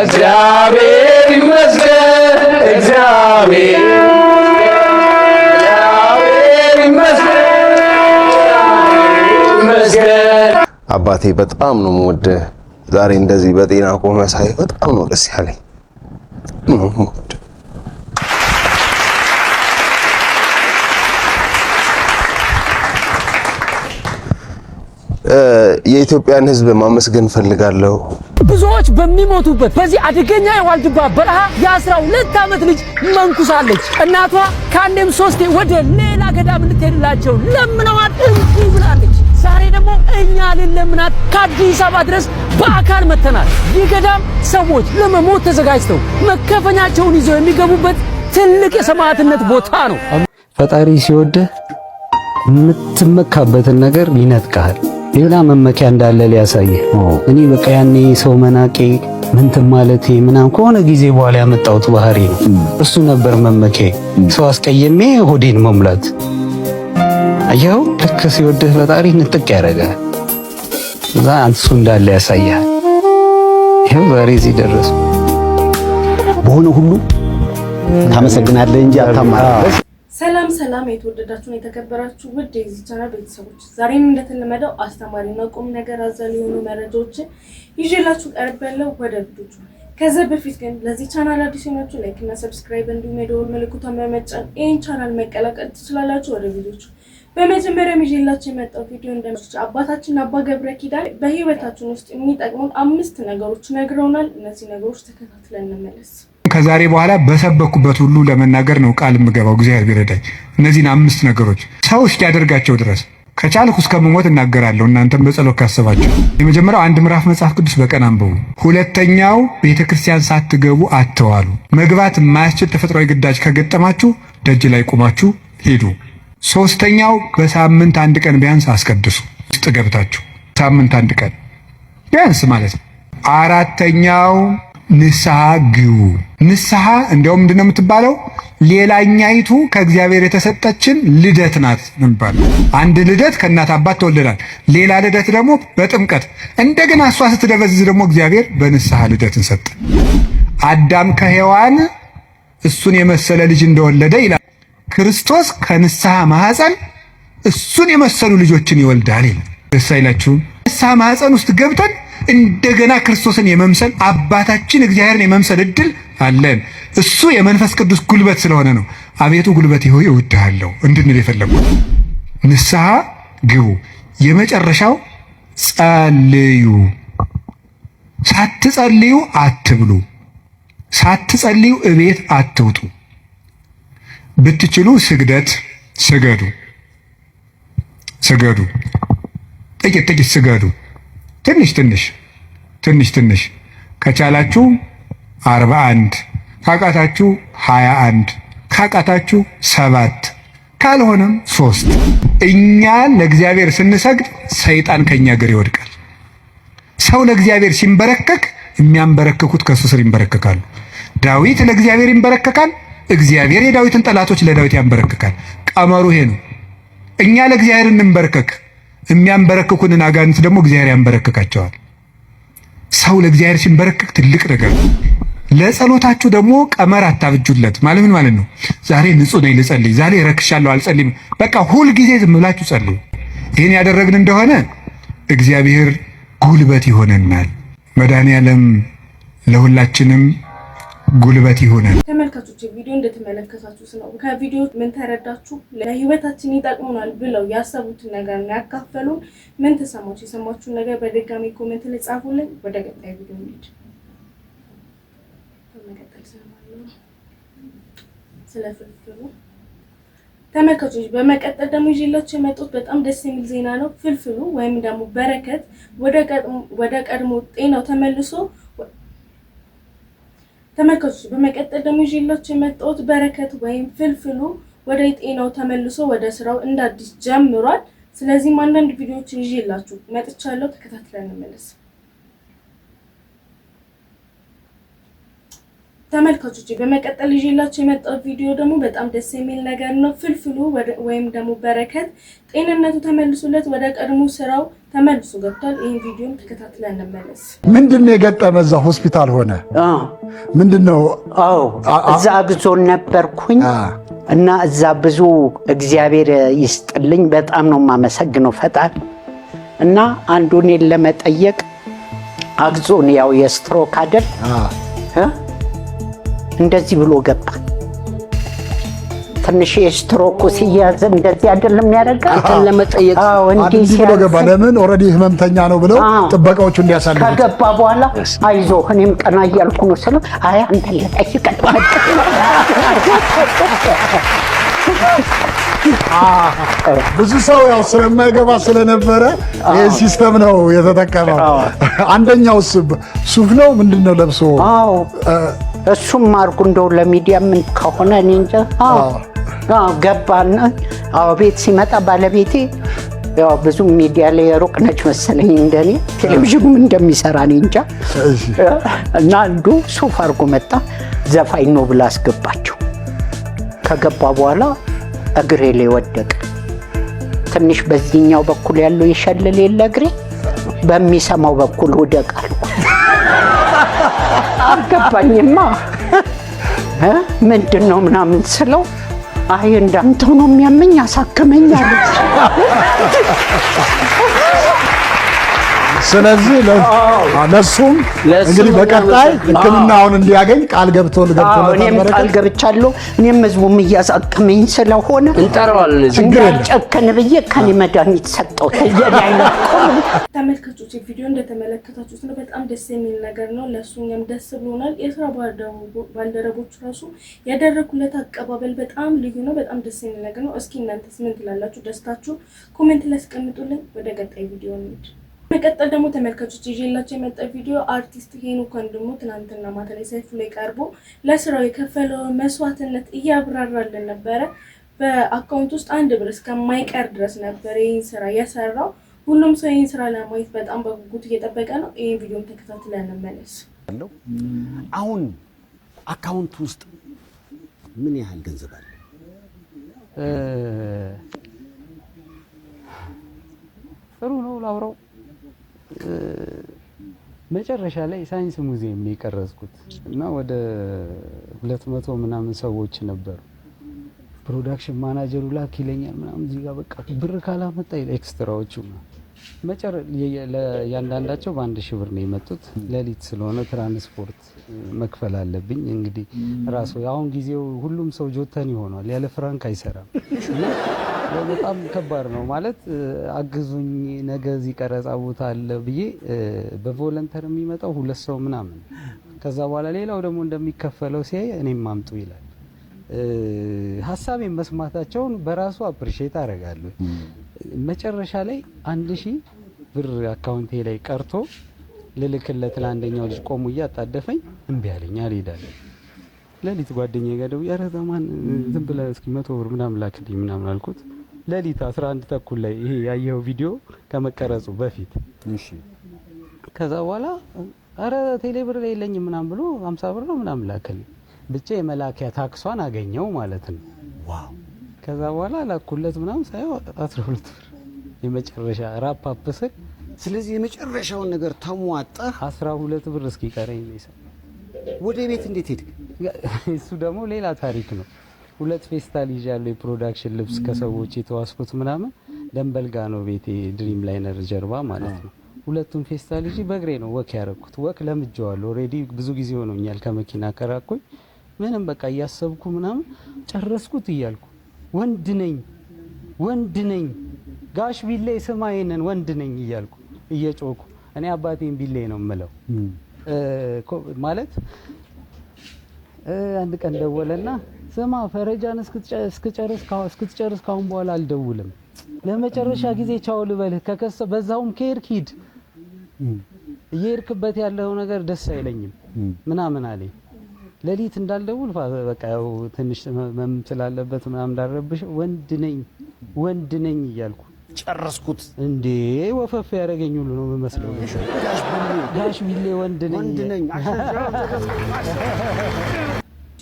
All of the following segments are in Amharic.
እግዚአብሔር ይመስገን እግዚአብሔር ይመስገን። አባቴ በጣም ነው የምወድህ። ዛሬ እንደዚህ በጤና ቆመ ሳይ በጣም ነው ደስ ያለኝ። የኢትዮጵያን ሕዝብ ማመስገን ፈልጋለሁ። ብዙዎች በሚሞቱበት በዚህ አደገኛ የዋልድባ በረሃ የ12 ዓመት ልጅ መንኩሳለች። እናቷ ከአንዴም ሶስቴ ወደ ሌላ ገዳም እንድትሄድላቸው ለምነዋት እምቢ ብላለች። ዛሬ ደግሞ እኛ ልንለምናት ከአዲስ አበባ ድረስ በአካል መተናል። ይህ ገዳም ሰዎች ለመሞት ተዘጋጅተው መከፈኛቸውን ይዘው የሚገቡበት ትልቅ የሰማዕትነት ቦታ ነው። ፈጣሪ ሲወድህ የምትመካበትን ነገር ይነጥቃል። ሌላ መመኪያ እንዳለ ሊያሳየህ። እኔ በቃ ያኔ ሰው መናቄ ምንትን ማለቴ ምናምን ከሆነ ጊዜ በኋላ ያመጣሁት ባህሪ ነው። እሱ ነበር መመኪያ። ሰው አስቀየሜ ሆዴን መሙላት። አየኸው፣ ልክ ሲወድህ ፈጣሪ ንጥቅ ያደርጋል። እዛ እሱ እንዳለ ያሳያል። ይኸው ዛሬ እዚህ ደረሱ። በሆነ ሁሉ ታመሰግናለህ እንጂ አታማርም። ሰላም ሰላም፣ የተወደዳችሁና የተከበራችሁ ውድ የዚህ ቻናል ቤተሰቦች፣ ዛሬም እንደተለመደው አስተማሪና ቁም ነገር አዘል የሆኑ መረጃዎችን ይዤላችሁ ቀርቤያለሁ። ወደ ቪዲዮቹ ከዛ በፊት ግን ለዚህ ቻናል አዲስ የሆናችሁ ላይክ እና ሰብስክራይብ እንዲሁም የደወል ምልክቱን በመጫን ይህን ቻናል መቀላቀል ትችላላችሁ። ወደ ቪዲዮቹ በመጀመሪያ ይዤላችሁ የመጣው ቪዲዮ እንደምትች አባታችን አባ ገብረ ኪዳን በህይወታችን ውስጥ የሚጠቅሙን 5 ነገሮች ነግረውናል። እነዚህ ነገሮች ተከታትለን እንመለስ። ከዛሬ በኋላ በሰበኩበት ሁሉ ለመናገር ነው ቃል የምገባው። እግዚአብሔር ቢረዳኝ እነዚህን 5 ነገሮች ሰው እስኪያደርጋቸው ድረስ ከቻልኩ እስከምሞት እናገራለሁ። እናንተም በጸሎት ካሰባችሁ የመጀመሪያው 1 ምዕራፍ መጽሐፍ ቅዱስ በቀን አንብቡ። ሁለተኛው ቤተክርስቲያን ሳትገቡ አትዋሉ። መግባት የማያስችል ተፈጥሯዊ ግዳጅ ከገጠማችሁ ደጅ ላይ ቆማችሁ ሄዱ። ሶስተኛው በሳምንት 1 ቀን ቢያንስ አስቀድሱ። ውስጥ ገብታችሁ ሳምንት 1 ቀን ቢያንስ ማለት ነው። አራተኛው ንስሐ ግቡ። ንስሐ እንደውም ምንድነው የምትባለው? ሌላኛይቱ ከእግዚአብሔር የተሰጠችን ልደት ናት የሚባለው። አንድ ልደት ከእናት አባት ተወልደናል። ሌላ ልደት ደግሞ በጥምቀት እንደገና እሷ ስትደበዝዝ ደግሞ እግዚአብሔር በንስሐ ልደትን ሰጠ። አዳም ከሔዋን እሱን የመሰለ ልጅ እንደወለደ ይላል። ክርስቶስ ከንስሐ ማህፀን እሱን የመሰሉ ልጆችን ይወልዳል ይላል። ደስ አይላችሁም? ንስሐ ማህፀን ውስጥ ገብተን እንደገና ክርስቶስን የመምሰል አባታችን እግዚአብሔርን የመምሰል እድል አለን። እሱ የመንፈስ ቅዱስ ጉልበት ስለሆነ ነው አቤቱ ጉልበቴ ሆይ እወድሃለሁ እንድንል የፈለጉት። ንስሐ ግቡ። የመጨረሻው ጸልዩ። ሳትጸልዩ አትብሉ። ሳትጸልዩ እቤት አትውጡ። ብትችሉ ስግደት ስገዱ። ስገዱ። ጥቂት ስገዱ። ትንሽ ከቻላችሁ 41 ካቃታችሁ 21 ካቃታችሁ 7 ካልሆነም 3። እኛ ለእግዚአብሔር ስንሰግድ ሰይጣን ከኛ እግር ይወድቃል። ሰው ለእግዚአብሔር ሲንበረከክ የሚያንበረክኩት ከሱ ስር ይንበረከካሉ። ዳዊት ለእግዚአብሔር ይንበረከካል። እግዚአብሔር የዳዊትን ጠላቶች ለዳዊት ያንበረክካል። ቀመሩ ይሄ ነው። እኛ ለእግዚአብሔር እንንበረከክ፣ የሚያንበረክኩንን አጋንንት ደግሞ እግዚአብሔር ያንበረክካቸዋል። ሰው ለእግዚአብሔር ሲንበረከክ ትልቅ ነገር ነው። ለጸሎታችሁ ደግሞ ቀመር አታብጁለት። ማለት ምን ማለት ነው? ዛሬ ንጹህ ነኝ ልጸልይ፣ ዛሬ ረክሻለሁ አልጸልይም። በቃ ሁል ጊዜ ዝም ብላችሁ ጸልዩ። ይህን ያደረግን እንደሆነ እግዚአብሔር ጉልበት ይሆነናል። መድኃኔዓለም ለሁላችንም ጉልበት ይሆናል። ተመልካቾች ቪዲዮ እንደተመለከታችሁት ነው። ከቪዲዮ ምን ተረዳችሁ? ለህይወታችን ይጠቅሙናል ብለው ያሰቡትን ነገር ነው ያካፈሉን። ምን ተሰማችሁ? የሰማችሁን ነገር በድጋሚ ኮሜንት ላይ ጻፉልን። ወደ ቀጣይ ቪዲዮ እንሂድ። ስለ ፍልፍሉ ተመልካቾች፣ በመቀጠል ደግሞ ይዤላችሁ የመጣሁት በጣም ደስ የሚል ዜና ነው። ፍልፍሉ ወይም ደግሞ በረከት ወደ ቀድሞ ጤናው ተመልሶ ተመልካቾች በመቀጠል ደግሞ ይዤላችሁ የመጣሁት በረከት ወይም ፍልፍሉ ወደ ጤናው ተመልሶ ወደ ስራው እንደ አዲስ ጀምሯል። ስለዚህ አንዳንድ ቪዲዮዎችን ይዤላችሁ መጥቻለሁ። ተከታትለን እንመለስ። ተመልካቾች በመቀጠል ይዤላችሁ የመጣው ቪዲዮ ደግሞ በጣም ደስ የሚል ነገር ነው። ፍልፍሉ ወይም ደግሞ በረከት ጤንነቱ ተመልሶለት ወደ ቀድሞ ስራው ተመልሶ ገብቷል። ይሄን ቪዲዮም ተከታትለን እንመለስ። ምንድነው የገጠመው? እዛ ሆስፒታል ሆነ ምንድነው? እዛ አግዞን ነበርኩኝ እና እዛ ብዙ እግዚአብሔር ይስጥልኝ በጣም ነው የማመሰግነው ፈጣሪ እና አንዱን ለመጠየቅ አግዞን ያው የስትሮክ አይደል እንደዚህ ብሎ ገባ። ትንሽ የስትሮክ ሲያዝ እንደዚህ አይደለም ያደርጋል። አንተን ለመጠየቅ እንዲህ ብሎ ገባ። ለምን ኦሬዲ ህመምተኛ ነው ብለው ጥበቃዎቹ እንዲያሳልፉ ከገባ በኋላ አይዞ እኔም ቀና እያልኩ ነው ስለው አይ አንተ ለጠይቅ ብዙ ሰው ያው ስለማይገባ ስለነበረ ይሄ ሲስተም ነው የተጠቀመው። አንደኛው ሱፍ ነው ምንድነው ለብሶ እሱም አርጉ እንደው ለሚዲያ ምን ከሆነ እኔ እንጃ ገባና ቤት ሲመጣ ባለቤቴ ያው ብዙ ሚዲያ ላይ ሩቅ ነች መሰለኝ እንደኔ ቴሌቪዥን እንደሚሰራ እኔ እንጃ እና አንዱ ሱፍ አርጎ መጣ ዘፋኝ ነው ብላ አስገባቸው። ከገባ በኋላ እግሬ ላይ ወደቀ። ትንሽ በዚህኛው በኩል ያለው ይሸልል የለ እግሬ በሚሰማው በኩል ወደቃል። አልገባኝማ ምንድነው ምናምን ስለው አይ እንዳንተው ነው የሚያመኝ አሳከመኝ አለ። ስለዚህ ለሱም እንግዲህ በቀጣይ ሕክምናውን እንዲያገኝ ቃል ገብቶለታል። እኔም ቃል ገብቻለሁ። እኔም ህዝቡም እያሳከመኝ ስለሆነ እንጠራዋለን። ችግር የለም ጨከን ብዬ ከኔ መድኃኒት ሰጠው። ተመልካቾች ቪዲዮ እንደተመለከታችሁት ነው። በጣም ደስ የሚል ነገር ነው። ለሱኛም ደስ ብሎናል። የስራ ባልደረቦቹ ራሱ ያደረኩለት አቀባበል በጣም ልዩ ነው። በጣም ደስ የሚል ነገር ነው። እስኪ እናንተስ ምን ትላላችሁ? ደስታችሁ ኮሜንት ላይ አስቀምጡልን። ወደ ቀጣይ ቪዲዮ እንሂድ። መቀጠል ደግሞ ተመልካቾች ይዤላችሁ የመጣ ቪዲዮ አርቲስት ሄኖክ ወንድሙ ትናንትና ማታ ላይ ሰይፉ ላይ ቀርቦ ለስራው የከፈለው መስዋዕትነት እያብራራልን ነበረ። በአካውንት ውስጥ 1 ብር እስከማይቀር ድረስ ነበር ይህን ስራ የሰራው። ሁሉም ሰው ይህን ስራ ለማየት በጣም በጉጉት እየጠበቀ ነው። ይህን ቪዲዮም ተከታትለን እንመለስ። አሁን አካውንት ውስጥ ምን ያህል ገንዘብ አለ? ጥሩ ነው ላውራው። መጨረሻ ላይ ሳይንስ ሙዚየም ነው የቀረጽኩት እና ወደ 200 ምናምን ሰዎች ነበሩ። ፕሮዳክሽን ማናጀሩ ላክ ይለኛል ምናምን እዚህ ጋር በቃ ብር ካላመጣ ኤክስትራዎቹ ለእያንዳንዳቸው በ1000 ብር ነው የመጡት። ሌሊት ስለሆነ ትራንስፖርት መክፈል አለብኝ። እንግዲህ ራሱ አሁን ጊዜው ሁሉም ሰው ጆተን ይሆናል፣ ያለ ፍራንክ አይሰራም እና በጣም ከባድ ነው ማለት አግዙኝ ነገ እዚህ ቀረጻ ቦታ አለ ብዬ በቮለንተር የሚመጣው 2 ሰው ምናምን። ከዛ በኋላ ሌላው ደግሞ እንደሚከፈለው ሲያይ እኔም አምጡ ይላል። ሀሳቤን መስማታቸውን በራሱ አፕሪሼት አደርጋለሁ። መጨረሻ ላይ 1000 ብር አካውንቴ ላይ ቀርቶ ልልክለት ለአንደኛው ልጅ ቆሙ እያጣደፈኝ እምቢ አለኝ አልሄዳለሁ። ሌሊት ጓደኛዬ ጋር ደውዬ ኧረ ተማን ዝም ብለህ እስኪ 100 ብር ምናምን ላክልኝ ምናምን አልኩት። ሌሊት 11 ተኩል ላይ ይሄ ያየው ቪዲዮ ከመቀረጹ በፊት እሺ። ከዛ በኋላ ኧረ ቴሌ ብር ላይ የለኝም ምናምን ብሎ 50 ብር ነው ምናምን ላክልኝ። ብቻ የመላኪያ ታክሷን አገኘው ማለት ነው። ዋው! ከዛ በኋላ ላኩለት ምናምን ሳይው 12 ብር የመጨረሻ ራፕ አፕ ስል። ስለዚህ የመጨረሻውን ነገር ተሟጣህ 12 ብር እስኪቀረኝ ነው ይሰጥ። ወደ ቤት እንዴት ሄድክ? እሱ ደግሞ ሌላ ታሪክ ነው። 2 ፌስታል ይዣለሁ የፕሮዳክሽን ልብስ ከሰዎች የተዋስኩት ምናምን ደንበል ጋ ነው ቤቴ ድሪም ላይነር ጀርባ ማለት ነው። 2ቱን ፌስታል ይዤ በእግሬ ነው ወክ ያረኩት። ወክ ለምጄዋለሁ ኦሬዲ ብዙ ጊዜ ሆኖኛል ከመኪና ከራኩኝ። ምንም በቃ እያሰብኩ ምናምን ጨረስኩት እያልኩ ወንድ ነኝ ጋሽ ቢሌ ስማ ይሄንን ወንድ ነኝ እያልኩ እየጮኩ እኔ አባቴን ቢሌ ነው የምለው ማለት። አንድ ቀን ደወለና ስማ ፈረጃን እስክትጨርስ ካሁን በኋላ አልደውልም፣ ለመጨረሻ ጊዜ ቻው ልበልህ፣ በዛውም ከሄድክ ሂድ፣ እየሄድክበት ያለው ነገር ደስ አይለኝም ምናምን አለኝ። ሌሊት እንዳልደውል በቃ ያው ትንሽ መም ስላለበት ምናምን እንዳረብሽ ወንድ ነኝ እያልኩ ጨረስኩት እንዴ ወፈፍ ያደረገኝ ሁሉ ነው የምመስለው። ጋሽ ቢሌ ወንድ ነኝ።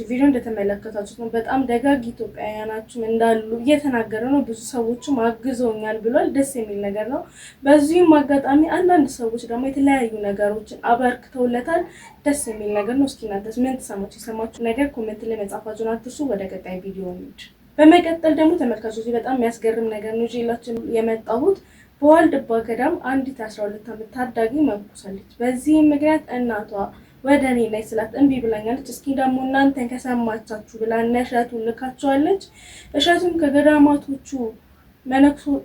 ቪዲዮ እንደተመለከታችሁት ነው። በጣም ደጋግ ኢትዮጵያውያናችን እንዳሉ እየተናገረ ነው። ብዙ ሰዎችም አግዘውኛል ብሏል። ደስ የሚል ነገር ነው። በዚህም አጋጣሚ አንዳንድ ሰዎች ደግሞ የተለያዩ ነገሮችን አበርክተውለታል። ደስ የሚል ነገር ነው። እስኪ እናንተስ ምን ተሰማችሁ? የሰማችሁ ነገር ኮሜንት ላይ መጻፋችሁን አትርሱ። ወደ ቀጣይ ቪዲዮ እንሂድ። በመቀጠል ደግሞ ተመልካቾች በጣም የሚያስገርም ነገር ነው ይዤላችሁ የመጣሁት። በዋልድባ ገዳም አንዲት 12 ዓመት ታዳጊ መንኩሳለች። በዚህም ምክንያት እናቷ ወደ እኔ ላይ ስላት እምቢ ብላኛለች። እስኪ ደግሞ እናንተን ከሰማቻችሁ ብላ እሸቱን ልካቸዋለች። እሸቱም ከገዳማቶቹ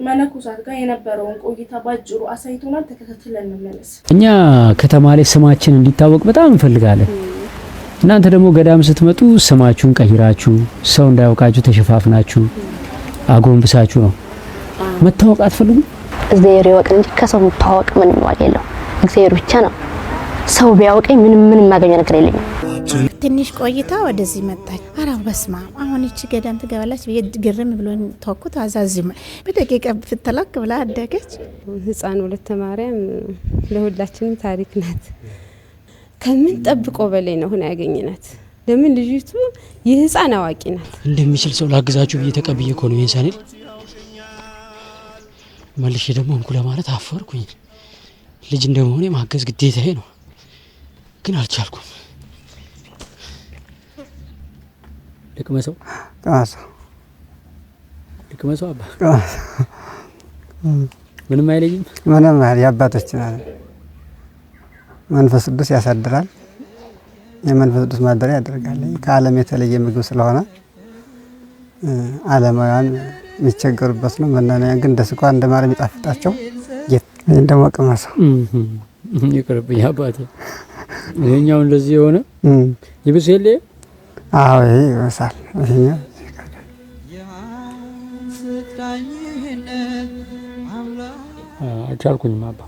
መነኮሳት ጋር የነበረውን ቆይታ ባጭሩ አሳይቶናል። ተከታትለን እንመለስ። እኛ ከተማ ላይ ስማችን እንዲታወቅ በጣም እንፈልጋለን። እናንተ ደግሞ ገዳም ስትመጡ ስማችሁን ቀይራችሁ ሰው እንዳያውቃችሁ ተሸፋፍናችሁ አጎንብሳችሁ ነው መታወቅ አትፈልጉም? እግዚአብሔር ይወቅ እንጂ ከሰው መታወቅ ምንም ዋጋ የለውም። እግዚአብሔር ብቻ ነው። ሰው ቢያውቀኝ ምንም ማገኘው ነገር የለኝም። ትንሽ ቆይታ ወደዚህ መጣች። ኧረ በስመ አብ አሁን እቺ ገዳም ትገባለች ብዬ ግርም ብሎኝ ተወኩት። አዛዝም በደቂቃ ፍትላክ ብላ አደገች። ህፃን ወለተ ማርያም ለሁላችንም ታሪክ ናት። ከምን ጠብቆ በላይ ነው ሆነ ያገኘናት። ለምን ልጅቱ የህፃን አዋቂ ናት። እንደሚችል ሰው ላግዛችሁ ብዬ ተቀብዬ እኮ ነው ይሄን ሳንል መልሼ ደግሞ እንኩ ለማለት አፈርኩኝ። ልጅ እንደመሆኔ ማገዝ ግዴታዬ ነው፣ ግን አልቻልኩም። ልቅመሰው አባ ምንም አይለኝም። ምንም የአባቶች መንፈስ ቅዱስ ያሳድራል። የመንፈስ ቅዱስ ማደሪያ ያደርጋል። ከዓለም የተለየ ምግብ ስለሆነ ዓለማውያን የሚቸገሩበት ነው። መናንያን ግን እንደ ስኳር እንደ ማር የሚጣፍጣቸው እንደሞ ቅመሰው ይቅርብኝ አባቴ። ይሄኛው እንደዚህ የሆነ ይብስ የለ? አዎ ይሄ ይወሳል። ይሄኛው አልቻልኩኝም አባ።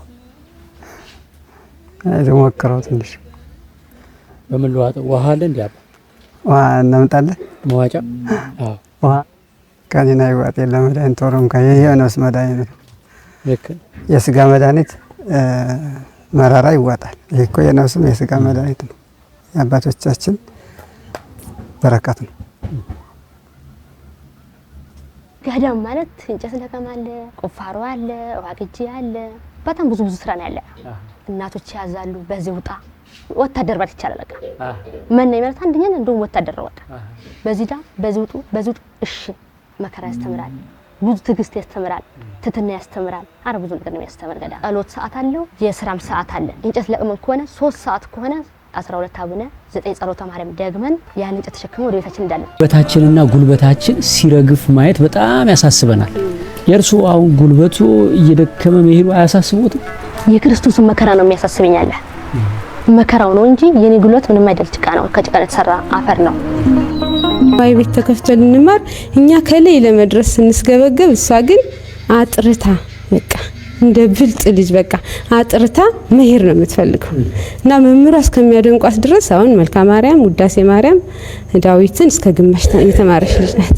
ሞክረው ትንሽ በምን ልዋጠው? ውሃ አለ እንዴ አባ? ውሃ እናምጣለን። መዋጫ? አዎ ውሃ ከኔና ይዋጥ የለም። መድኃኒት ቶሎም ከይሄ ነው መድኃኒት። ልክ የስጋ መድኃኒት መራራ ይዋጣል። ይሄ እኮ የነፍስም የስጋ መድኃኒት ነው። የአባቶቻችን በረከት ነው። ገዳም ማለት እንጨት ለቀማ አለ፣ ቁፋሮ አለ፣ ውሃ ቅጂ አለ። በጣም ብዙ ስራ ነው ያለ። እናቶች ያዛሉ። በዚህ ውጣ ወታደር ማለት ይቻላል። በቃ ምን ነው ማለት አንደኛ እንደውም ወታደር ወጣ። በዚህ ዳ በዚህ ውጡ በዚህ ውጡ። እሺ መከራ ያስተምራል፣ ብዙ ትዕግስት ያስተምራል፣ ትትና ያስተምራል። አረ ብዙ ነገር ነው ያስተምር። ገዳም ጸሎት ሰዓት አለው፣ የስራም ሰዓት አለ። እንጨት ለቅመን ከሆነ 3 ሰዓት ከሆነ 12 አቡነ 9 ጸሎተ ማርያም ደግመን ያን እንጨት ተሸክመን ወደ ቤታችን እንዳለን። ጉልበታችንና ጉልበታችን ሲረግፍ ማየት በጣም ያሳስበናል። የእርሱ አሁን ጉልበቱ እየደከመ መሄዱ አያሳስቦትም? የክርስቶስን መከራ ነው የሚያሳስበኛል። መከራው ነው እንጂ የኔ ጉልበት ምንም አይደል። ጭቃ ነው፣ ከጭቃ የተሰራ አፈር ነው። ባይ ቤት ተከፍተን እንማር እኛ ከላይ ለመድረስ ስንስገበገብ፣ እሷ ግን አጥርታ በቃ እንደ ብልጥ ልጅ በቃ አጥርታ መሄድ ነው የምትፈልገው። እና መምህሯ እስከሚያደንቋት ድረስ አሁን መልካ ማርያም፣ ውዳሴ ማርያም፣ ዳዊትን እስከ ግማሽ የተማረች ልጅ ናት።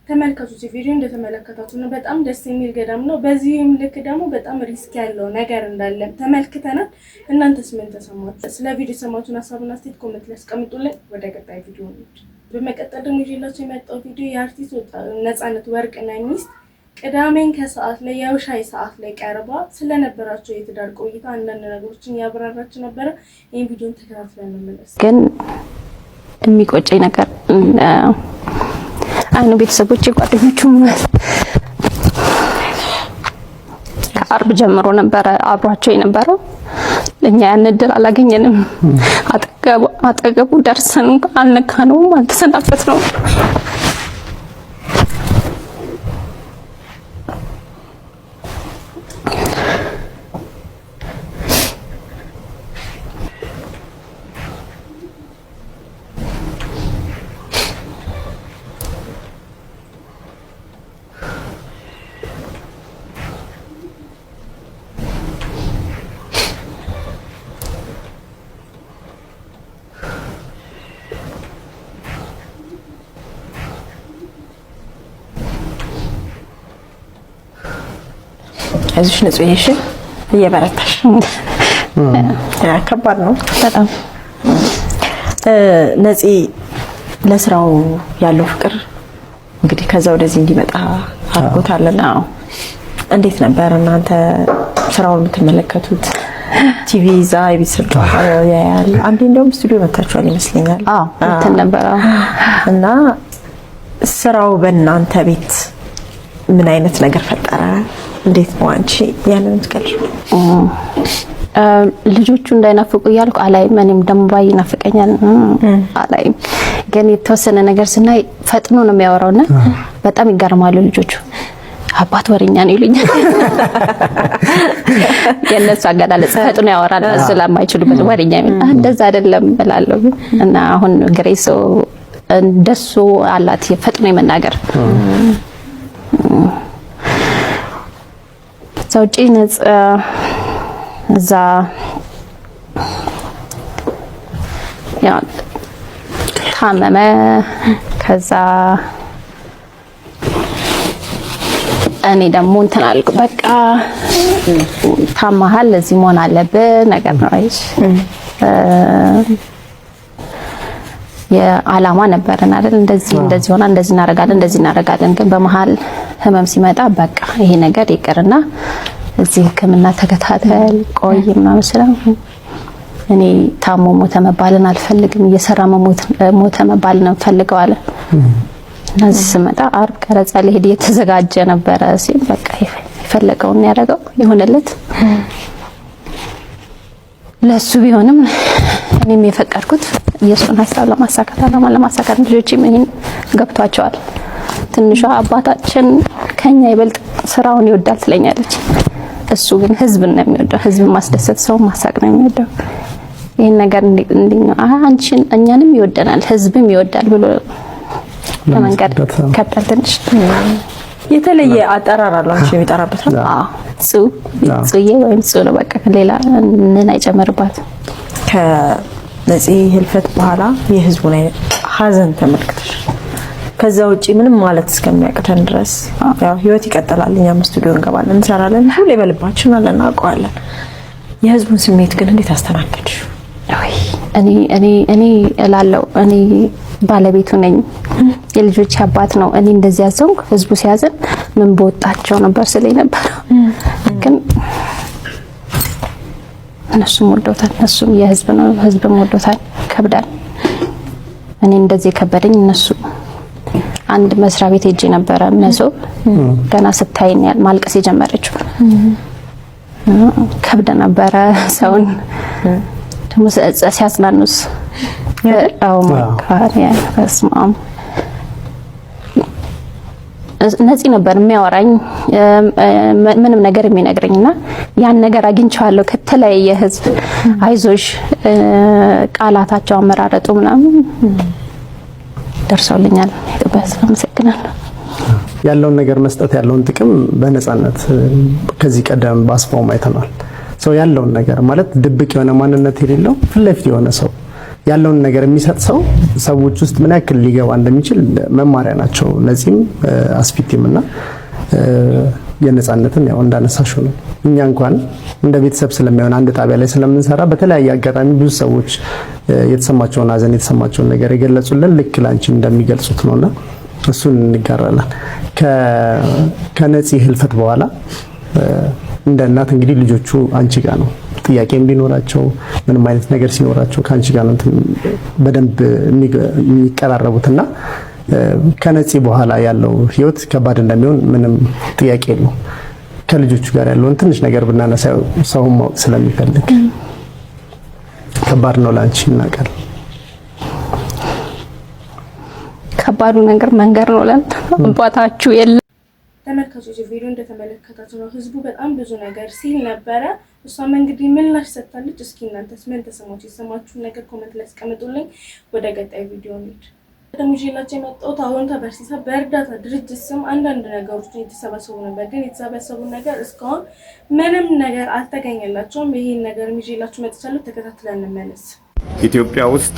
ተመልካቾች ቪዲዮ እንደተመለከታችሁ ነው። በጣም ደስ የሚል ገዳም ነው። በዚህም ልክ ደግሞ በጣም ሪስክ ያለው ነገር እንዳለ ተመልክተናል። እናንተስ ምን ተሰማችሁ? ስለ ቪዲዮ ሰማችሁን ሀሳብና አስተያየት ኮሜንት ላይ አስቀምጡልን። ወደ ቀጣይ ቪዲዮ እንሂድ። በመቀጠል ደግሞ ይዤላችሁ የመጣው ቪዲዮ የአርቲስት ነፃነት ወርቅነህ ሚስት ቅዳሜን ከሰዓት ላይ የሻይ ሰዓት ላይ ቀርባ ስለነበራቸው የትዳር ቆይታ አንዳንድ ነገሮችን ያብራራች ነበረ። ይሄን ቪዲዮን ተከታትለን እንመለስ። ግን የሚቆጨኝ ነገር አይኑ ቤተሰቦቼ ጓደኞቹ ከአርብ ጀምሮ ነበረ አብሯቸው የነበረው። ለኛ ያን እድል አላገኘንም። አጠገቡ ደርሰን አልነካነውም፣ አልተሰናበትነውም። አይዞሽ ንጹህ እሺ እየበረታሽ ከባድ ነው በጣም ነፂ ለስራው ያለው ፍቅር እንግዲህ ከዛ ወደዚህ እንዲመጣ አድርጎታልና እንዴት ነበር እናንተ ስራውን የምትመለከቱት ቲቪ ዛ የቤተሰብ ያያል አንዴ እንደውም ስቱዲዮ መታችኋል ይመስለኛል እንትን ነበር እና ስራው በእናንተ ቤት ምን አይነት ነገር ፈጠረ እንዴት ነው አንቺ ያንን ትገልጪ ልጆቹ እንዳይናፍቁ ያልኩ አላይም እኔም ደሞ ባይ ናፍቀኛል አላይም ግን የተወሰነ ነገር ስናይ ፈጥኖ ነው የሚያወራውና በጣም ይገርማሉ ልጆቹ አባት ወሬኛ ነው ይሉኛል የነሱ አገላለጽ ፈጥኖ ያወራል ስለማይችሉበት ወሬኛ ይላል እንደዛ አይደለም እላለሁ እና አሁን ግሬሶ እንደሱ አላት ፈጥኖ የመናገር ሰውጪ ነጽ እዛ ያ ታመመ ከዛ እኔ ደግሞ እንትን አልኩ በቃ ታማሃል ለዚህ መሆን አለብህ ነገር ነው አይሽ የዓላማ ነበርና አይደል እንደዚህ ሆና እንደዚህ እናረጋለን ግን በመሃል ህመም ሲመጣ በቃ ይሄ ነገር ይቀርና እዚህ ህክምና ተከታተል ቆይ ምናምን ስለው እኔ ታሞ ሞተ መባልን አልፈልግም እየሰራ ሞተ መባል ነው ፈልገው አለ እነዚህ ስመጣ አርብ ቀረጻ ለሄድ የተዘጋጀ ነበር ሲል በቃ ይፈልገውን ያደረገው ይሆነለት ለሱ ቢሆንም እኔም የፈቀድኩት የሱን ሐሳብ ለማሳካት ልጆችም ይሄን ገብቷቸዋል ትንሿ አባታችን ከኛ ይበልጥ ስራውን ይወዳል ትለኛለች እሱ ግን ህዝብን ነው የሚወደው ህዝብ ማስደሰት ሰው ማሳቅ ነው የሚወደው ይሄን ነገር እንዴት አንቺን እኛንም ይወደናል ህዝብም ይወዳል ብሎ ለመንገድ ከተልተንሽ የተለየ አጠራር አለው አንቺ የሚጠራበት ነው ጽዬ ወይም ጽሎ በቃ ሌላ ምን አይጨመርባት ከነፂ ህልፈት በኋላ የህዝቡን ሀዘን ተመልክተሽ ከዛ ውጪ ምንም ማለት እስከሚያቅተን ድረስ ያው ህይወት ይቀጥላል እኛም ስቱዲዮ እንገባለን እንሰራለን ሁሌ በልባችን አለና አውቀዋለን የህዝቡን ስሜት ግን እንዴት አስተናገድሽ እኔ እላለሁ እኔ ባለቤቱ ነኝ የልጆች አባት ነው እኔ እንደዚህ ያዘንኩ ህዝቡ ሲያዘን ምን በወጣቸው ነበር ስለኝ ነበር ግን እነሱም ወዶታል እነሱም የህዝብ ነው ህዝብም ወዶታል ከብዳል እኔ እንደዚህ ከበደኝ እነሱ አንድ መስሪያ ቤት ሄጄ ነበር መሶብ ገና ስታይኝ ማልቀስ የጀመረችው ከብደ ነበር ሰውን ደሞ ሲያጽናኑስ አው ማካሪ አስማም ነፂ ነበር የሚያወራኝ ምንም ነገር የሚነግረኝና ያን ነገር አግኝቻለሁ ከተለያየ ህዝብ አይዞሽ ቃላታቸው አመራረጡ ምናምን ደርሶልኛል በህዝብ አመሰግናለሁ ያለውን ነገር መስጠት ያለውን ጥቅም በነፃነት ከዚህ ቀደም ባስፋው አይተናል ሰው ያለውን ነገር ማለት ድብቅ የሆነ ማንነት የሌለው ፍለፍት የሆነ ሰው ያለውን ነገር የሚሰጥ ሰው ሰዎች ውስጥ ምን ያክል ሊገባ እንደሚችል መማሪያ ናቸው ነፂም አስፊቲምና የነፃነትን ያው እንዳነሳሽው ነው እኛ እንኳን እንደ ቤተሰብ ስለሚሆን አንድ ጣቢያ ላይ ስለምንሰራ በተለያየ አጋጣሚ ብዙ ሰዎች የተሰማቸውን ሀዘን የተሰማቸውን ነገር የገለጹልን ልክ ላንቺ እንደሚገልጹት ነውና እሱን እንጋራለን ከነፂ ህልፈት በኋላ እንደ እናት እንግዲህ ልጆቹ አንቺ ጋር ነው ጥያቄም ቢኖራቸው ምንም አይነት ነገር ሲኖራቸው ካንቺ ጋር ነው በደንብ የሚቀራረቡትና ከነፂ በኋላ ያለው ህይወት ከባድ እንደሚሆን ምንም ጥያቄ የለውም ከልጆቹ ጋር ያለውን ትንሽ ነገር ብናነሳ ሰው ማወቅ ስለሚፈልግ ከባድ ነው ላንቺ እናቀር ከባዱ ነገር መንገር ነው ለን አባታችሁ የለ ተመልካቾች ቪዲዮ እንደተመለከታችሁ ነው ህዝቡ በጣም ብዙ ነገር ሲል ነበረ እሷም እንግዲህ ምላሽ ሰጥታለች እስኪ እናንተስ ምን ተሰማችሁ የሰማችሁ ነገር ኮሜንት ላይ አስቀምጡልኝ ወደ ቀጣይ ቪዲዮ እንሂድ ተሙጂላችሁ የመጣሁት አሁን ተበርሲሳ በእርዳታ ድርጅት ስም አንዳንድ ነገሮችን የተሰበሰቡ ነበር ግን የተሰበሰቡ ነገር እስካሁን ምንም ነገር አልተገኘላቸውም ይሄን ነገር ሙጂላችሁ መጥቻለሁ ተከታትለን እንመለስ ኢትዮጵያ ውስጥ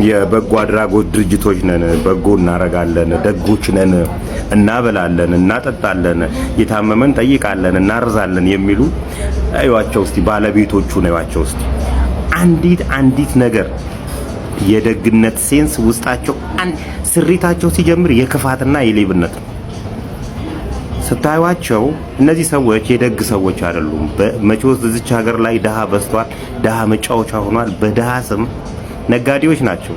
የበጎ አድራጎት ድርጅቶች ነን በጎ እናረጋለን ደጎች ነን እናበላለን፣ እናጠጣለን፣ የታመመን ጠይቃለን፣ እናርዛለን የሚሉ አይዋቸው እስቲ ባለቤቶቹ ነው አይዋቸው እስቲ አንዲት ነገር የደግነት ሴንስ ውስጣቸው ስሪታቸው ሲጀምር የክፋትና የሌብነት ነው። ስታዩዋቸው እነዚህ ሰዎች የደግ ሰዎች አይደሉም። በመቼውስ እዚች ሀገር ላይ ደሃ በዝቷል። ደሃ መጫወቻ ሆኗል። በደሃ ስም ነጋዴዎች ናቸው።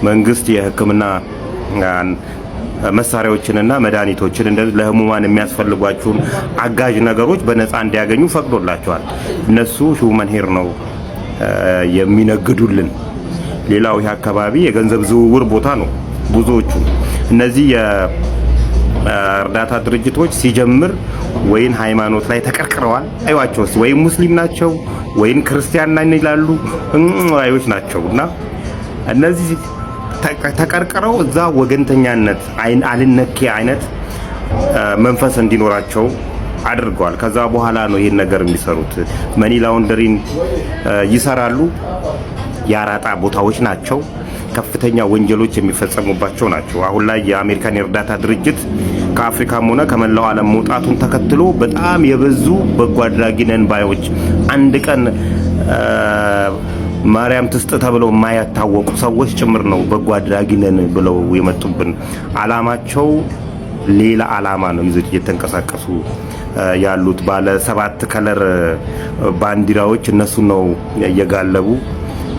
መንግስት የሕክምና መሳሪያዎችንና መድኃኒቶችን እንደዚህ ለህሙማን የሚያስፈልጓቸውን አጋዥ ነገሮች በነፃ እንዲያገኙ ፈቅዶላቸዋል። እነሱ ሂውመን ሄር ነው የሚነግዱልን። ሌላው ይህ አካባቢ የገንዘብ ዝውውር ቦታ ነው። ብዙዎቹ እነዚህ የእርዳታ ድርጅቶች ሲጀምር ወይን ሃይማኖት ላይ ተቀርቅረዋል። አይዋቸው ወይም ሙስሊም ናቸው ወይም ክርስቲያን ነን ይላሉ አይዎች ናቸውና እነዚህ ተቀርቅረው እዛ ወገንተኛነት አልነኬ አይነት መንፈስ እንዲኖራቸው አድርገዋል። ከዛ በኋላ ነው ይሄን ነገር የሚሰሩት። መኒ ላውንደሪን ይሰራሉ። የአራጣ ቦታዎች ናቸው። ከፍተኛ ወንጀሎች የሚፈጸሙባቸው ናቸው። አሁን ላይ የአሜሪካን የእርዳታ ድርጅት ከአፍሪካም ሆነ ከመላው ዓለም መውጣቱን ተከትሎ በጣም የበዙ በጎ አድራጊ ነን ባዮች አንድ ቀን ማርያም ትስጥ ተብለው የማያታወቁ ሰዎች ጭምር ነው በጎ አድራጊ ነን ብለው የመጡብን። አላማቸው ሌላ አላማ ነው ይዘት እየተንቀሳቀሱ ያሉት። ባለ 7 ከለር ባንዲራዎች እነሱ ነው እየጋለቡ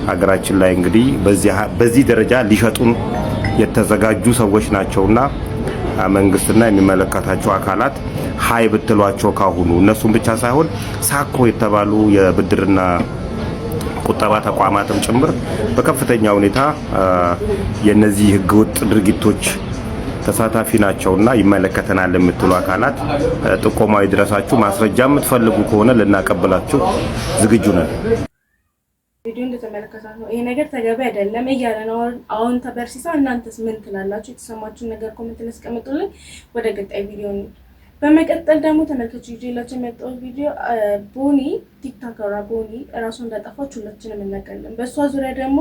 ሀገራችን ላይ እንግዲህ በዚህ ደረጃ ሊሸጡን የተዘጋጁ ሰዎች ናቸውና መንግስትና የሚመለከታቸው አካላት ሀይ ብትሏቸው ካሁኑ እነሱም ብቻ ሳይሆን ሳኮ የተባሉ የብድርና ቁጠባ ተቋማትም ጭምር በከፍተኛ ሁኔታ የነዚህ ህገወጥ ድርጊቶች ተሳታፊ ናቸውና ይመለከተናል የምትሉ አካላት ጥቆማው ይድረሳችሁ። ማስረጃ የምትፈልጉ ከሆነ ልናቀብላችሁ ዝግጁ ነን። ቪዲዮ እንደተመለከታችሁ ነው ይሄ ነገር ተገቢ አይደለም እያለ ነው አሁን ተበርሲሳ። እናንተስ ምን ትላላችሁ? የተሰማችሁን ነገር ኮሜንት ላይ አስቀምጡልኝ። ወደ ቀጣይ ቪዲዮ ነው። በመቀጠል ደግሞ ተመልካቾች ይዤላችሁ የመጣው ቪዲዮ ቦኒ ቲክቶከሯ ቦኒ ራሱ እንዳጠፋች ሁላችንም እናውቃለን። በእሷ ዙሪያ ደግሞ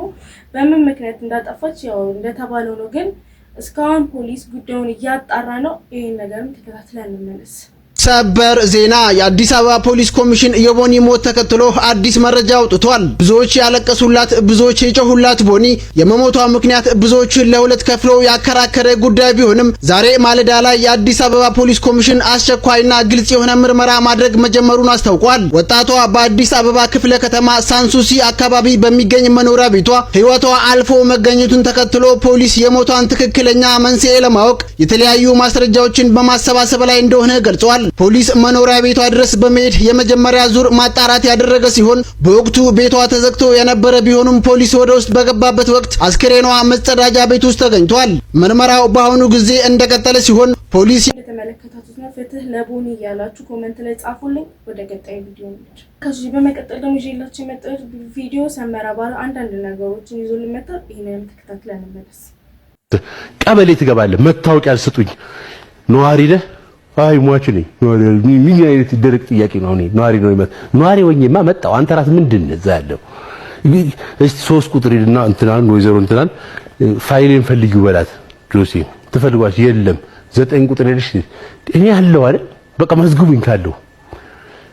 በምን ምክንያት እንዳጠፋች ያው እንደተባለው ነው፣ ግን እስካሁን ፖሊስ ጉዳዩን እያጣራ ነው። ይሄን ነገርም ተከታትለን እንመለስ። ሰበር ዜና! የአዲስ አበባ ፖሊስ ኮሚሽን የቦኒ ሞት ተከትሎ አዲስ መረጃ አውጥቷል። ብዙዎች ያለቀሱላት፣ ብዙዎች የጮሁላት ቦኒ የመሞቷ ምክንያት ብዙዎችን ለሁለት ከፍሎ ያከራከረ ጉዳይ ቢሆንም ዛሬ ማለዳ ላይ የአዲስ አበባ ፖሊስ ኮሚሽን አስቸኳይና ግልጽ የሆነ ምርመራ ማድረግ መጀመሩን አስታውቋል። ወጣቷ በአዲስ አበባ ክፍለ ከተማ ሳንሱሲ አካባቢ በሚገኝ መኖሪያ ቤቷ ሕይወቷ አልፎ መገኘቱን ተከትሎ ፖሊስ የሞቷን ትክክለኛ መንስኤ ለማወቅ የተለያዩ ማስረጃዎችን በማሰባሰብ ላይ እንደሆነ ገልጿል። ፖሊስ መኖሪያ ቤቷ ድረስ በመሄድ የመጀመሪያ ዙር ማጣራት ያደረገ ሲሆን በወቅቱ ቤቷ ተዘግቶ የነበረ ቢሆንም ፖሊስ ወደ ውስጥ በገባበት ወቅት አስክሬኗ መጸዳጃ ቤት ውስጥ ተገኝቷል። ምርመራው በአሁኑ ጊዜ እንደቀጠለ ሲሆን ፖሊስ እንደተመለከታችሁት ነው። ፍትህ ለቦኒ እያላችሁ ኮሜንት ላይ ጻፉልኝ። ወደ ቀጣይ ቪዲዮ እንሂድ። ከዚህ በመቀጠል ደግሞ ይዤላችሁ የመጣሁት ቪዲዮ ሰመራ ባለ አንዳንድ ነገሮችን ይዞ ልመጣ። ይሄንን ተከታትለን እንመለስ። ቀበሌ ትገባለህ፣ መታወቂያ ስጡኝ፣ ነዋሪ ነህ? አይ ሟች ነኝ። ምን አይነት ደረቅ ጥያቄ ነው? እኔ ነዋሪ ነው ይመጣ ነዋሪ ወኝማ መጣው። አንተ ራስ ምንድን እዛ ያለው እስቲ 3 ቁጥር ሄድና እንትናን ወይዘሮ እንትናን ፋይሌን ፈልጊው በላት። ጆሲ ትፈልጓች የለም 9 ቁጥር ሄድሽ እኔ ያለው አይደል በቃ መዝግቡኝ ካለው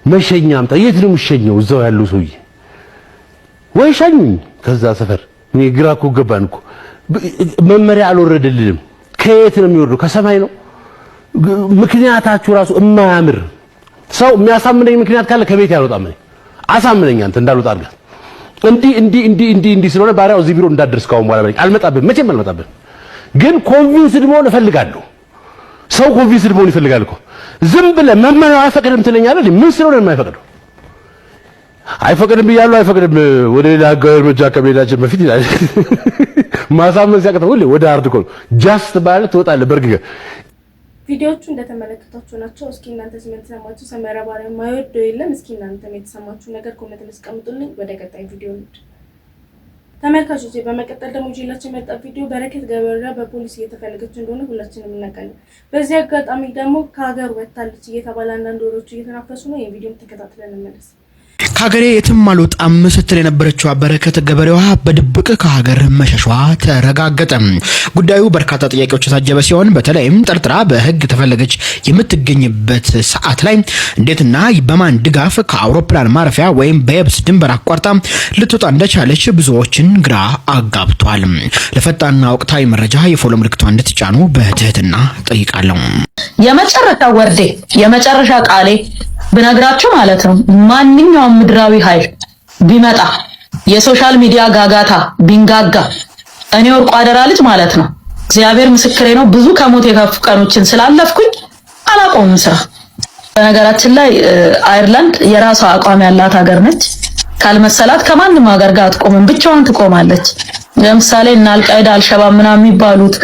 መሸኛ አምጣ። የት ነው የምሸኘው? እዛው ያለው ሰውዬ ወይ ሻኙኝ ከዛ ሰፈር። እኔ ግራ እኮ ገባን እኮ መመሪያ አልወረደልንም። ከየት ነው የሚወርደው? ከሰማይ ነው? ምክንያታችሁ ራሱ የማያምር ሰው የሚያሳምነኝ ምክንያት ካለ ከቤት ያልወጣም። አሳምነኝ አንተ እንዳልወጣ አድርገህ እንዲህ ስለሆነ ባሪያው እዚህ ቢሮ እንዳደርስ ካሁን በኋላ በለኝ። አልመጣብህም፣ መቼም አልመጣብህም። ግን ኮንቪንስድ መሆን እፈልጋለሁ። ሰው ኮንቪንስድ መሆን ይፈልጋል እኮ። ዝም ብለህ መመሪያው አይፈቅድም ትለኛለህ። ምን ስለሆነ የማይፈቅደው? አይፈቅድም ብያለሁ፣ አይፈቅድም ወደ ሌላ ህጋዊ እርምጃ ከመሄዳችን በፊት ይላል። ማሳመን ሲያቅተው ሁሌ ወደ ሃርድ ኮር ጃስት ባለ ትወጣለህ በርግገህ። ቪዲዮቹ እንደተመለከታችሁ ናቸው። እስኪ እናንተስ ምን ተሰማችሁ? ሰመራ ባሪያ ማይወደው የለም። እስኪ እናንተም የተሰማችሁ ነገር ኮሜንት ላይ አስቀምጡልኝ። ወደ ቀጣይ ቪዲዮ እንሂድ ተመልካቾች። በመቀጠል ደግሞ ይዤላችሁ የመጣ ቪዲዮ በረከት ገበያ በፖሊስ እየተፈለገች እንደሆነ ሁላችንም እናውቃለን። በዚህ አጋጣሚ ደግሞ ከሀገር ወጣለች እየተባለ አንዳንድ ወሬዎች እየተናፈሱ ነው። የቪዲዮም ተከታትለን እንመለስ። ከሀገሬ የትም አልወጣም ስትል የነበረችው በረከት ገበሬዋ በድብቅ ከሀገር መሸሿ ተረጋገጠ። ጉዳዩ በርካታ ጥያቄዎች የታጀበ ሲሆን በተለይም ጠርጥራ በህግ ተፈለገች የምትገኝበት ሰዓት ላይ እንዴትና በማን ድጋፍ ከአውሮፕላን ማረፊያ ወይም በየብስ ድንበር አቋርጣ ልትወጣ እንደቻለች ብዙዎችን ግራ አጋብቷል። ለፈጣንና ወቅታዊ መረጃ የፎሎ ምልክቷን እንድትጫኑ በትህትና ጠይቃለሁ። የመጨረሻ ወርዴ የመጨረሻ ቃሌ ብነግራችሁ ማለት ነው ማንኛውም ምድራዊ ኃይል ቢመጣ የሶሻል ሚዲያ ጋጋታ ቢንጋጋ እኔ ወርቁ አደራ ልጅ ማለት ነው እግዚአብሔር ምስክሬ ነው ብዙ ከሞት የከፉ ቀኖችን ስላለፍኩኝ አላቆምም ስራ። በነገራችን ላይ አየርላንድ የራሷ አቋም ያላት ሀገር ነች። ካልመሰላት ከማንም ሀገር ጋር አትቆምም፣ ብቻዋን ትቆማለች። ለምሳሌ እና አልቃይዳ አልሸባብ ምናምን የሚባሉት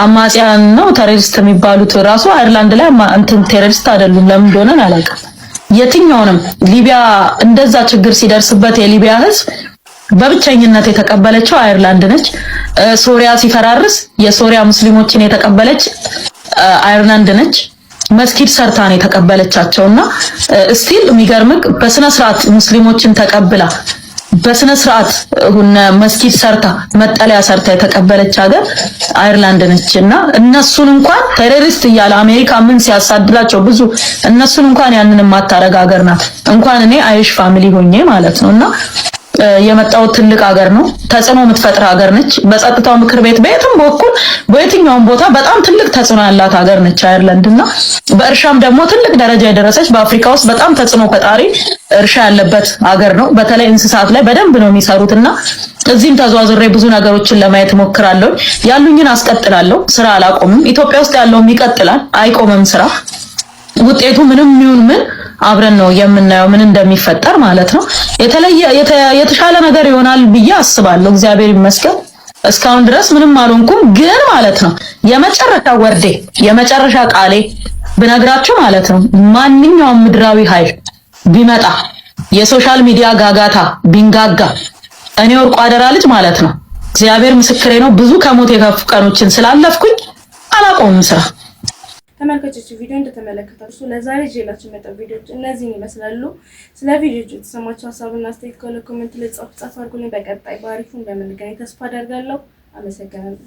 አማጺያን ነው ቴሮሪስት የሚባሉት ራሱ አየርላንድ ላይ እንትን ቴሮሪስት አይደሉም። ለምን እንደሆነ አላውቅም። የትኛውንም ሊቢያ እንደዛ ችግር ሲደርስበት የሊቢያ ህዝብ በብቸኝነት የተቀበለችው አየርላንድ ነች። ሶሪያ ሲፈራርስ የሶሪያ ሙስሊሞችን የተቀበለች አየርላንድ ነች። መስጊድ ሰርታ ነው የተቀበለቻቸውና ስቲል የሚገርምክ በስነ ስርዓት ሙስሊሞችን ተቀብላ በስነ ስርዓት መስጊድ ሰርታ መጠለያ ሰርታ የተቀበለች ሀገር አየርላንድ ነችና እነሱን እንኳን ቴሮሪስት እያለ አሜሪካ ምን ሲያሳድላቸው ብዙ እነሱን እንኳን ያንንም ማታረጋ ሀገር ናት። እንኳን እኔ አይሽ ፋሚሊ ሆኜ ማለት ነውና የመጣው ትልቅ ሀገር ነው። ተጽዕኖ የምትፈጥር ሀገር ነች። በጸጥታው ምክር ቤት በየትም በኩል በየትኛውም ቦታ በጣም ትልቅ ተጽዕኖ ያላት ሀገር ነች አየርላንድና በእርሻም ደግሞ ትልቅ ደረጃ የደረሰች በአፍሪካ ውስጥ በጣም ተጽዕኖ ፈጣሪ እርሻ ያለበት ሀገር ነው። በተለይ እንስሳት ላይ በደንብ ነው የሚሰሩትና እዚህም ተዟዙሬ ብዙ ነገሮችን ለማየት ሞክራለሁ። ያሉኝን አስቀጥላለሁ። ስራ አላቆምም። ኢትዮጵያ ውስጥ ያለውም ይቀጥላል፣ አይቆምም ስራ። ውጤቱ ምንም ይሁን ምን አብረን ነው የምናየው ምን እንደሚፈጠር ማለት ነው። የተሻለ ነገር ይሆናል ብዬ አስባለሁ። እግዚአብሔር ይመስገን እስካሁን ድረስ ምንም አልሆንኩም። ግን ማለት ነው የመጨረሻ ወርዴ የመጨረሻ ቃሌ ብነግራችሁ ማለት ነው ማንኛውም ምድራዊ ኃይል ቢመጣ የሶሻል ሚዲያ ጋጋታ ቢንጋጋ እኔ ወርቁ አደራ ልጅ ማለት ነው እግዚአብሔር ምስክሬ ነው ብዙ ከሞት የከፉ ቀኖችን ስላለፍኩኝ አላቆምም ስራ። ተመልካቾች ቪዲዮ እንደተመለከታችሁ ለዛሬ ይዤላችሁ የመጣው ቪዲዮዎች እነዚህን ይመስላሉ። ስለ ቪዲዮዎቹ የተሰማችሁ ሀሳብና አስተያየት ኮሜንት ላይ ጻፉ አድርጉልኝ። በቀጣይ በአሪፉ እንደምንገናኝ ተስፋ አደርጋለሁ። አመሰግናለሁ።